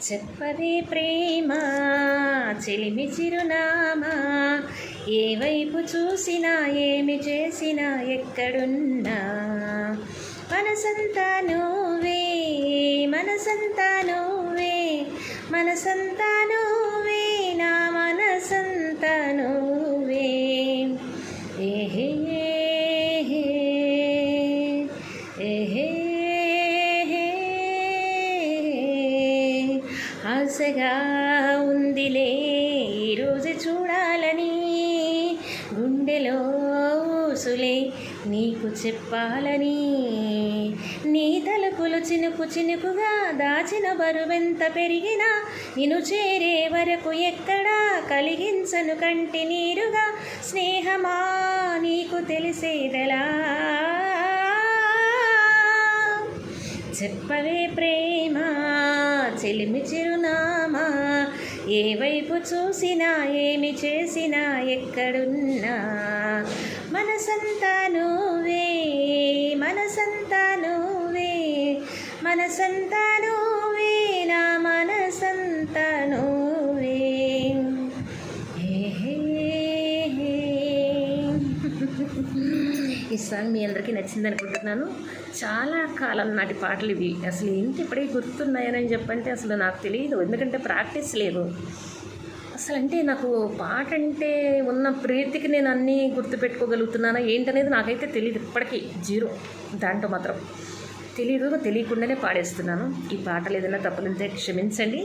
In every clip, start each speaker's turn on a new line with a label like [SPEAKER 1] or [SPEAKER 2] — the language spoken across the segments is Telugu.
[SPEAKER 1] చెప్పదే ప్రేమ చెలిమి చిరునామా, ఏ వైపు చూసినా ఏమి చేసినా ఎక్కడున్నా మనసంతా నువ్వే, మనసంతా నువ్వే, మనసంతా నువ్వే, నా మనసంతా నువ్వే. ఏహే ఏహే ఆశగా ఉందిలే ఈరోజు చూడాలని, గుండెలో ఊసులే నీకు చెప్పాలని, నీ తలుపులు చినుకు చినుకుగా దాచిన బరువెంత పెరిగినా నిన్ను చేరే వరకు ఎక్కడా కలిగించను కంటి నీరుగా. స్నేహమా నీకు తెలిసేదెలా, చెప్పవే ప్రేమ చెలిమి చిరునామా, ఏ వైపు చూసినా ఏమి చేసినా ఎక్కడున్నా మనసంతా నువ్వే, మనసంతా నువ్వే, మనసంతా నువ్వే, నా మనసంతా నువ్వే. ఈ సాంగ్ మీ అందరికీ నచ్చింది అనుకుంటున్నాను. చాలా కాలం నాటి పాటలు ఇవి. అసలు ఏంటి ఇప్పుడే గుర్తున్నాయని చెప్పంటే అసలు నాకు తెలియదు, ఎందుకంటే ప్రాక్టీస్ లేదు అసలు. అంటే నాకు పాట అంటే ఉన్న ప్రీతికి నేను అన్నీ గుర్తుపెట్టుకోగలుగుతున్నానా ఏంటనేది నాకైతే తెలియదు, ఇప్పటికీ జీరో. దాంట్లో మాత్రం తెలియకుండానే పాడేస్తున్నాను. ఈ పాటలు ఏదైనా తప్పులుంటే క్షమించండి.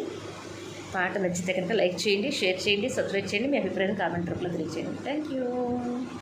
[SPEAKER 1] పాట నచ్చితే కనుక లైక్ చేయండి, షేర్ చేయండి, సబ్స్క్రైబ్ చేయండి. మీ అభిప్రాయం కామెంట్ రూపంలో తెలియజేయండి. Thank you.